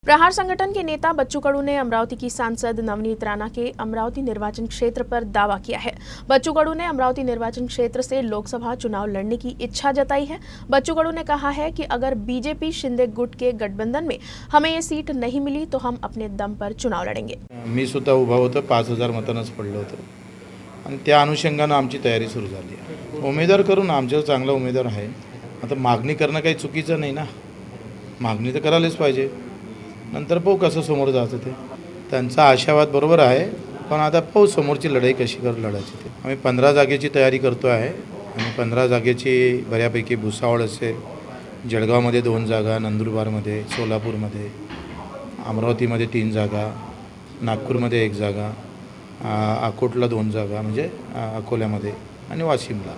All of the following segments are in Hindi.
प्रहार संगठन के नेता बच्चू कडू ने अमरावती की सांसद नवनीत राणा के अमरावती निर्वाचन क्षेत्र पर दावा किया है। बच्चू कडू ने अमरावती निर्वाचन क्षेत्र से लोकसभा चुनाव लड़ने की इच्छा जताई है। बच्चू कडू ने कहा है कि अगर बीजेपी शिंदे गुट के गठबंधन में हमें ये सीट नहीं मिली तो हम अपने दम पर चुनाव लड़ेंगे। मी सुद्धा उभा होतो, 5000 मतांनाच पडलं होतं आणि त्या अनुषंगानं आमची तयारी सुरू झाली आहे। उमेदवार करून आमच्यावर चांगला उमेदवार आहे। आता मागणी करणं काही चुकीचं नाही ना, मागणी तर करायलाच पाहिजे, नंतर पाहू कसं समोर जायचं ते। त्यांचा आशावाद बरोबर आहे, पण आता पाहू समोरची लढाई कशी लढायची ते। आम्ही 15 जागेची तयारी करतो आहे आणि 15 जागेची बऱ्यापैकी भुसावळ असेल, जळगावमध्ये 2 जागा, नंदुरबारमध्ये, सोलापूरमध्ये, अमरावतीमध्ये 3 जागा, नागपूरमध्ये 1 जागा, अकोटला 2 जागा म्हणजे अकोल्यामध्ये आणि वाशिमला,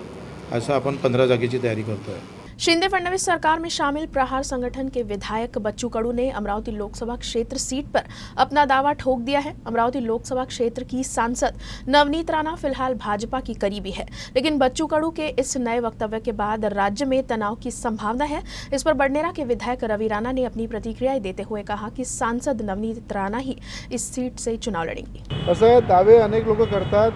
असं आपण 15 जागेची तयारी करतो आहे। शिंदे फडणवीस सरकार में शामिल प्रहार संगठन के विधायक बच्चू कडू ने अमरावती लोकसभा क्षेत्र सीट पर अपना दावा ठोक दिया है। अमरावती लोकसभा क्षेत्र की सांसद नवनीत राणा फिलहाल भाजपा की करीबी है, लेकिन बच्चू कडू के इस नए वक्तव्य के बाद राज्य में तनाव की संभावना है। इस पर बडनेरा के विधायक रवि राणा ने अपनी प्रतिक्रियाएं देते हुए कहा कि सांसद नवनीत राणा ही इस सीट से चुनाव लड़ेंगी। असं दावे अनेक लोक करतात,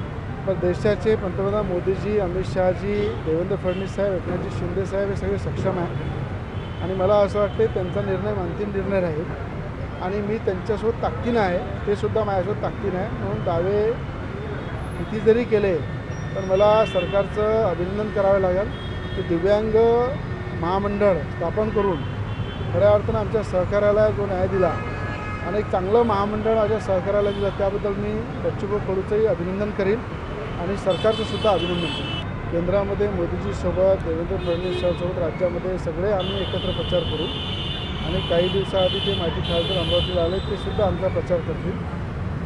पण देशाचे पंतप्रधान मोदीजी, अमित शहाजी, देवेंद्र फडणवीस साहेब, एकनाथजी शिंदे साहेब हे सगळे सक्षम आहेत आणि मला असं वाटते त्यांचा निर्णय अंतिम निर्णय राहील आणि मी त्यांच्यासोबत ताकदीनं आहे, ते सुद्धा माझ्यासोबत ताकदीनं आहे। म्हणून दावे किती जरी केले पण मला सरकारचं अभिनंदन करावं लागेल की दिव्यांग महामंडळ स्थापन करून खऱ्या अर्थानं आमच्या सहकार्याला जो न्याय दिला आणि एक चांगलं महामंडळ माझ्या सहकार्याला दिलं, त्याबद्दल मी बच्चू कडूचंही अभिनंदन करीन आणि सरकारचं सुद्धा अभिनंदन करेन। केंद्रामध्ये मोदीजीसोबत, देवेंद्र फडणवीससोबत, राज्यामध्ये सगळे आम्ही एकत्र प्रचार करू आणि काही दिवसाआधी जे माजी खासदार अमरावतीला आले ते सुद्धा आमचा प्रचार करतील।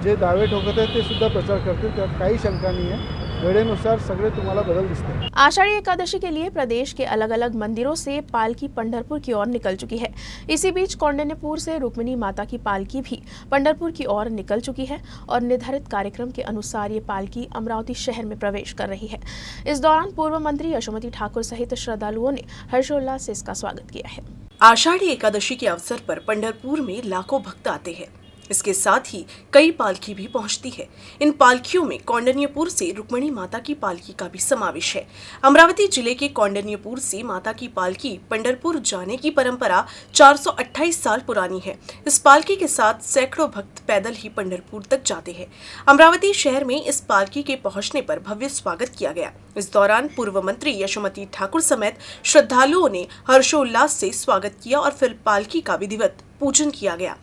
जे दावे ठोकत आहेत ते सुद्धा प्रचार करतील, त्यात काही शंका नाही आहे। वेळेनुसार सगळे तुम्हाला बदल दिसते। आषाढ़ी एकादशी के लिए प्रदेश के अलग अलग मंदिरों से पालकी पंढरपुर की ओर निकल चुकी है। इसी बीच कौंडिन्यपुर से रुक्मिणी माता की पालकी भी पंढरपुर की ओर निकल चुकी है और निर्धारित कार्यक्रम के अनुसार ये पालकी अमरावती शहर में प्रवेश कर रही है। इस दौरान पूर्व मंत्री यशोमती ठाकुर सहित श्रद्धालुओं ने हर्षोल्लास से इसका स्वागत किया है। आषाढ़ी एकादशी के अवसर पर पंढरपुर में लाखों भक्त आते हैं। इसके साथ ही कई पालकी भी पहुंचती है। इन पालकियों में कौंडिन्यपुर से रुक्मिणी माता की पालकी का भी समावेश है। अमरावती जिले के कौंडिन्यपुर से माता की पालकी पंढरपुर जाने की परंपरा 428 साल पुरानी है। इस पालकी के साथ सैकड़ों भक्त पैदल ही पंढरपुर तक जाते हैं। अमरावती शहर में इस पालकी के पहुंचने पर भव्य स्वागत किया गया। इस दौरान पूर्व मंत्री यशोमती ठाकुर समेत श्रद्धालुओं ने हर्षोल्लास से स्वागत किया और फिर पालकी का विधिवत पूजन किया गया।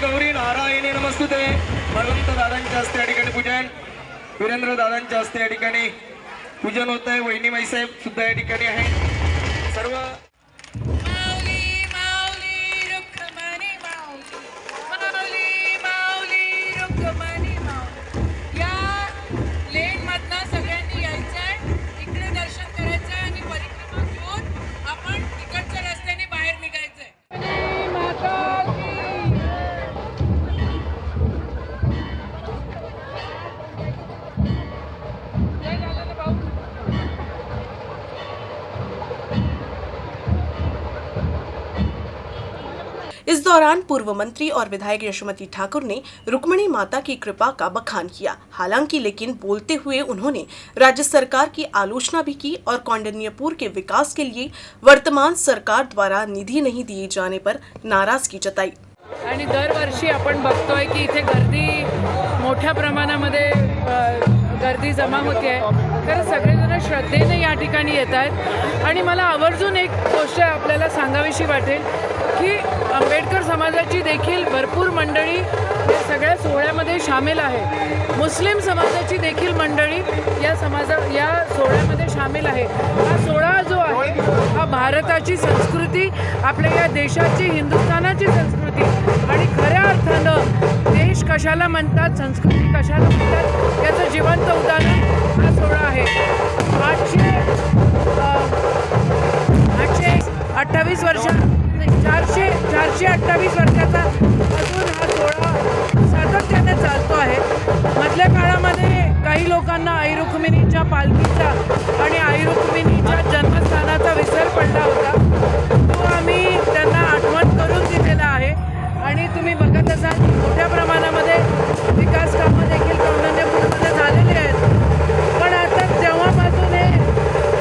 गौरी नारायणी नमस्तुते। भगवंत दादांच्या हस्ते या ठिकाणी पूजन, वीरेंद्र दादांच्या हस्ते या ठिकाणी पूजन होत आहे। वहिनीमाई साहेब सुद्धा या ठिकाणी आहे। सर्व इस दौरान पूर्व मंत्री और विधायक यशोमती ठाकुर ने रुक्मिणी माता की कृपा का बखान किया। हालांकि लेकिन बोलते हुए उन्होंने राज्य सरकार की आलोचना भी की और कौंडिन्यपुर के विकास के लिए वर्तमान सरकार द्वारा निधी नहीं दिए जाने पर नाराजगी जताई। आणि दरवर्षी आपण बघतोय की इथे गर्दी मोठ्या प्रमाणामध्ये गर्दी जमा होते आहे। तर सगळेजण श्रद्धेने या ठिकाणी येत आहेत आणि मला आवर्जून एक गोष्ट आपल्याला सांगावीशी वाटेल की आंबेडकर समाजाची देखील भरपूर मंडळी या सगळ्या सोहळ्यामध्ये सामील आहे। मुस्लिम समाजाची देखील मंडळी या सोहळ्यामध्ये सामील आहे। हा सोहळा जो आहे हा भारताची संस्कृती, आपल्या या देशाची, हिंदुस्थानाची संस्कृती आणि खऱ्या अर्थानं देश कशाला म्हणतात, संस्कृती कशाला म्हणतात याचं जिवंत उदाहरण हा सोहळा आहे। 828 वर्ष 428 वर्षाचा अजून हा सोहळा सातत्याने चालतो आहे। मधल्या काळामध्ये काही लोकांना आई रुक्मिणीच्या पालखीचा आणि आई रुक्मिणीच्या जन्मस्थानाचा विसर पडला होता, तो आम्ही त्यांना आठवण करून दिलेला आहे. आणि तुम्ही बघत असाल मोठ्या प्रमाणामध्ये विकास कामं देखील कौंडण्यपूरमध्ये झालेली आहेत. पण आता जेव्हापासून हे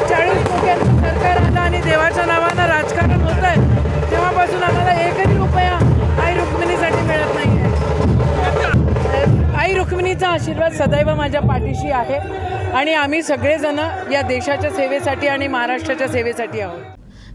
40 कोट्यांचं सरकार आलं आणि देवाच्या नावानं राजकारण होत आहे, तेव्हापासून आम्हाला एकही रुपया आई रुक्मिणीसाठी मिळत नाही आहे. आई रुक्मिणीचा आशीर्वाद सदैव माझ्या पाठीशी आहे आणि आम्ही सगळेजण या देशाच्या सेवेसाठी आणि महाराष्ट्राच्या सेवेसाठी आहोत.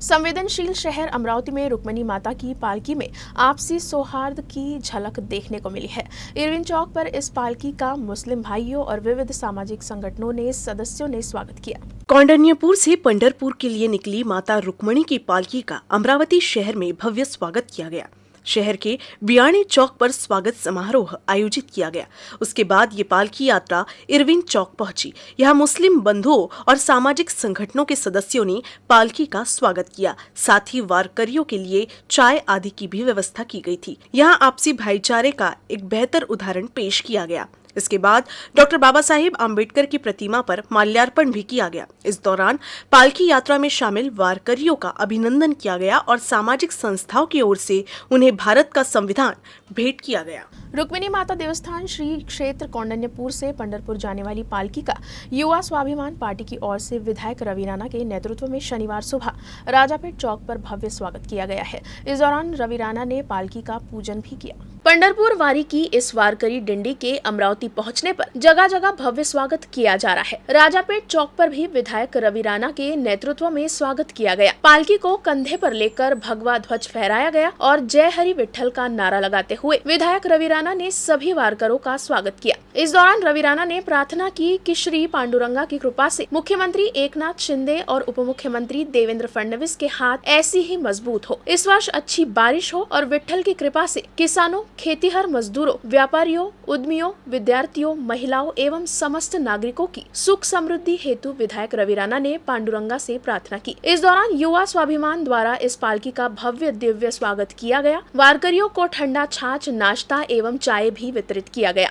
संवेदनशील शहर अमरावती में रुक्मिणी माता की पालकी में आपसी सौहार्द की झलक देखने को मिली है. इरविन चौक पर इस पालकी का मुस्लिम भाइयों और विविध सामाजिक संगठनों ने सदस्यों ने स्वागत किया. कौंडन्यपुर से पंढरपुर के लिए निकली माता रुक्मिणी की पालकी का अमरावती शहर में भव्य स्वागत किया गया. शहर के बियाणी चौक पर स्वागत समारोह आयोजित किया गया. उसके बाद ये पालकी यात्रा इरविन चौक पहुंची. यहाँ मुस्लिम बंधुओं और सामाजिक संगठनों के सदस्यों ने पालकी का स्वागत किया. साथ ही वारकरियों के लिए चाय आदि की भी व्यवस्था की गई थी. यहाँ आपसी भाईचारे का एक बेहतर उदाहरण पेश किया गया. इसके बाद डॉक्टर बाबा साहेब आम्बेडकर की प्रतिमा पर माल्यार्पण भी किया गया. इस दौरान पालकी यात्रा में शामिल वारकरियों का अभिनंदन किया गया और सामाजिक संस्थाओं की ओर से उन्हें भारत का संविधान भेंट किया गया. रुक्मिणी माता देवस्थान श्री क्षेत्र कौंडन्यपुर से पंढरपुर जाने वाली पालकी का युवा स्वाभिमान पार्टी की ओर से विधायक रवि राणा के नेतृत्व में शनिवार सुबह राजापेट चौक पर भव्य स्वागत किया गया है. इस दौरान रवि राणा ने पालकी का पूजन भी किया. पंढरपुर वारी की इस वारकरी डिंडी के अमरावती पहुंचने पर जगह जगह भव्य स्वागत किया जा रहा है. राजापेट चौक पर भी विधायक रवि राणा के नेतृत्व में स्वागत किया गया. पालकी को कंधे पर लेकर भगवा ध्वज फहराया गया और जय हरि विठ्ठल का नारा लगाते हुए विधायक रवि राणा ने सभी वारकरों का स्वागत किया. इस दौरान रवि राणा ने प्रार्थना की कि श्री पांडुरंगा की कृपा से मुख्यमंत्री एकनाथ शिंदे और उप मुख्यमंत्री देवेंद्र फडणवीस के हाथ ऐसी ही मजबूत हो. इस वर्ष अच्छी बारिश हो और विठ्ठल की कृपा से किसानों, खेतीहर मजदूरों, व्यापारियों, उद्यमियों, विद्यार्थियों, महिलाओं एवं समस्त नागरिकों की सुख समृद्धि हेतु विधायक रवि राणा ने पांडुरंगा से प्रार्थना की. इस दौरान युवा स्वाभिमान द्वारा इस पालकी का भव्य दिव्य स्वागत किया गया. वारकरियों को ठंडा छाछ, नाश्ता एवं चाय भी वितरित किया गया.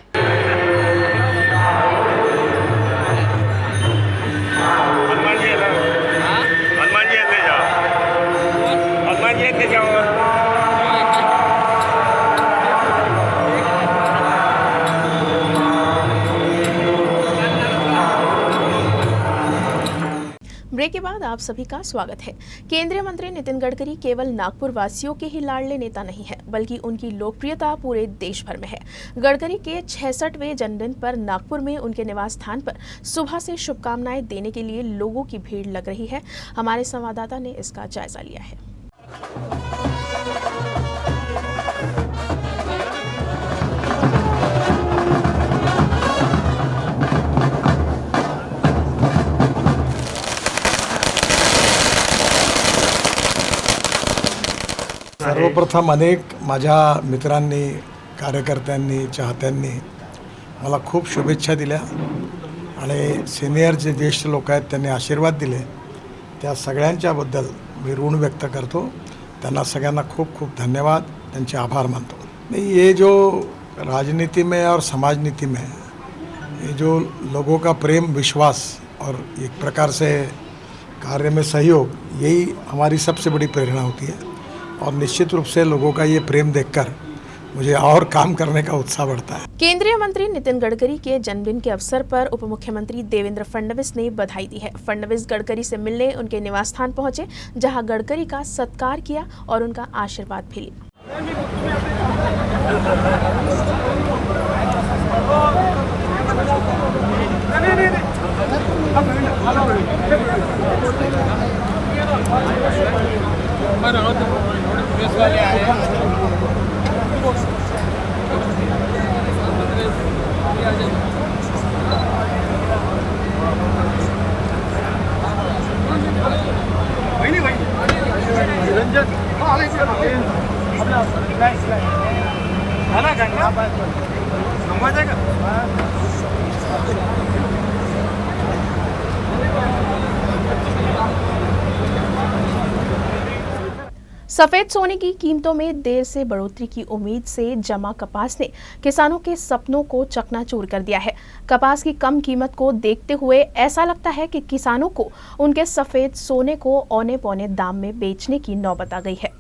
ब्रेक के बाद आप सभी का स्वागत है. केंद्रीय मंत्री नितिन गडकरी केवल नागपुर वासियों के ही लाडले नेता नहीं है, बल्कि उनकी लोकप्रियता पूरे देश भर में है. गडकरी के 66वें जन्मदिन पर नागपुर में उनके निवास स्थान पर सुबह से शुभकामनाएं देने के लिए लोगों की भीड़ लग रही है. हमारे संवाददाता ने इसका जायजा लिया है. सर्वप्रथम अनेक माझ्या मित्रांनी, कार्यकर्त्यांनी, चाहत्यांनी मला खूप शुभेच्छा दिल्या आणि सिनियर जे ज्येष्ठ लोक आहेत त्यांनी आशीर्वाद दिले. त्या सगळ्यांच्याबद्दल मी ऋण व्यक्त करतो. त्यांना सगळ्यांना खूप खूप धन्यवाद, त्यांचे आभार मानतो. नहीं, ये जो राजनीति में और समाज नीति में ये जो लोगों का प्रेम, विश्वास और एक प्रकार से कार्य में सहयोग, यही हमारी सबसे बड़ी प्रेरणा होती है. और निश्चित रूप से लोगों का ये प्रेम देखकर मुझे और काम करने का उत्साह बढ़ता है. केंद्रीय मंत्री नितिन गडकरी के जन्मदिन के अवसर पर उप मुख्यमंत्री देवेंद्र फडणवीस ने बधाई दी है. फडणवीस गडकरी से मिलने उनके निवास स्थान पहुंचे, जहां गडकरी का सत्कार किया और उनका आशीर्वाद भी लिया. सफेद सोने की कीमतों में देर से बढ़ोतरी की उम्मीद से जमा कपास ने किसानों के सपनों को चकनाचूर कर दिया है। कपास की कम कीमत को देखते हुए ऐसा लगता है कि किसानों को उनके सफेद सोने को औने पौने दाम में बेचने की नौबत आ गई है।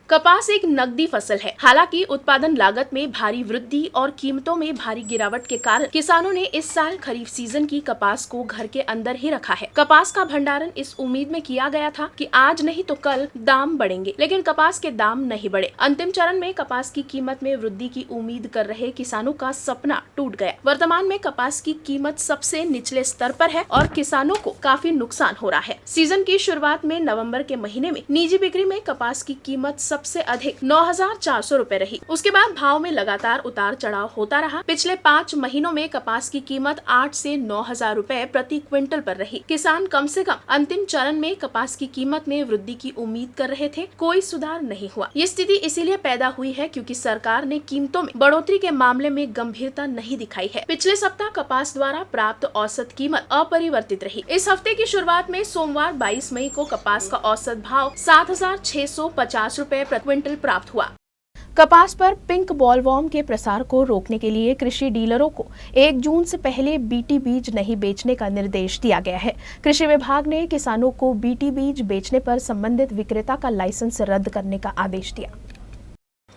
कपास एक नकदी फसल है। हालांकि उत्पादन लागत में भारी वृद्धि और कीमतों में भारी गिरावट के कारण किसानों ने इस साल खरीफ सीजन की कपास को घर के अंदर ही रखा है। कपास का भंडारण इस उम्मीद में किया गया था कि आज नहीं तो कल दाम बढ़ेंगे, लेकिन कपास के दाम नहीं बढ़े। अंतिम चरण में कपास की कीमत में वृद्धि की उम्मीद कर रहे किसानों का सपना टूट गया। वर्तमान में कपास की कीमत सबसे निचले स्तर पर है और किसानों को काफी नुकसान हो रहा है। सीजन की शुरुआत में नवम्बर के महीने में निजी बिक्री में कपास की कीमत सबसे अधिक 9,400 रुपए रही। उसके बाद भाव में लगातार उतार चढ़ाव होता रहा। पिछले 5 महीनों में कपास की कीमत 8 से 9,000 रुपए प्रति क्विंटल पर रही। किसान कम से कम अंतिम चरण में कपास की कीमत में वृद्धि की उम्मीद कर रहे थे, कोई सुधार नहीं हुआ। ये स्थिति इसीलिए पैदा हुई है क्योंकि सरकार ने कीमतों में बढ़ोतरी के मामले में गंभीरता नहीं दिखाई है। पिछले सप्ताह कपास द्वारा प्राप्त औसत कीमत अपरिवर्तित रही। इस हफ्ते की शुरुआत में सोमवार 22 मई को कपास का औसत भाव 7,650 रुपए प्रति क्विंटल प्राप्त हुआ। कपास पर पिंक बॉलवर्म के प्रसार को रोकने के लिए कृषि डीलरों को 1 जून से पहले बीटी बीज नहीं बेचने का निर्देश दिया गया है। कृषि विभाग ने किसानों को बीटी बीज बेचने पर संबंधित विक्रेता का लाइसेंस रद्द करने का आदेश दिया।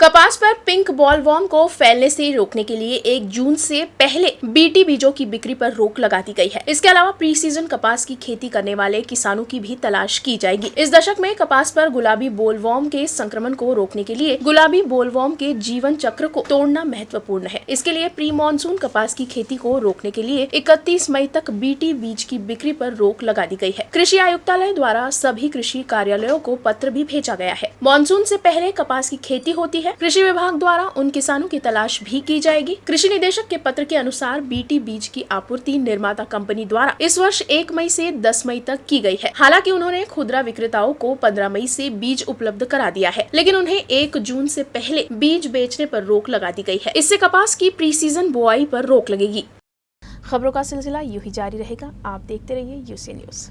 कपास पर पिंक बॉलवर्म को फैलने से रोकने के लिए 1 जून से पहले बीटी बीजों की बिक्री पर रोक लगा दी गई है। इसके अलावा प्री सीजन कपास की खेती करने वाले किसानों की भी तलाश की जाएगी। इस दशक में कपास पर गुलाबी बोलवर्म के संक्रमण को रोकने के लिए गुलाबी बोलवर्म के जीवन चक्र को तोड़ना महत्वपूर्ण है। इसके लिए प्री मानसून कपास की खेती को रोकने के लिए 31 मई तक बीटी बीज की बिक्री पर रोक लगा दी गई है। कृषि आयुक्तालय द्वारा सभी कृषि कार्यालयों को पत्र भी भेजा गया है। मानसून से पहले कपास की खेती होती है। कृषि विभाग द्वारा उन किसानों की तलाश भी की जाएगी। कृषि निदेशक के पत्र के अनुसार बीटी बीज की आपूर्ति निर्माता कंपनी द्वारा इस वर्ष 1 मई से 10 मई तक की गई है। हालांकि उन्होंने खुदरा विक्रेताओं को 15 मई से बीज उपलब्ध करा दिया है, लेकिन उन्हें 1 जून से पहले बीज बेचने पर रोक लगा दी गई है। इससे कपास की प्री सीजन बुआई पर रोक लगेगी। खबरों का सिलसिला यूं ही जारी रहेगा। आप देखते रहिए यूसी न्यूज।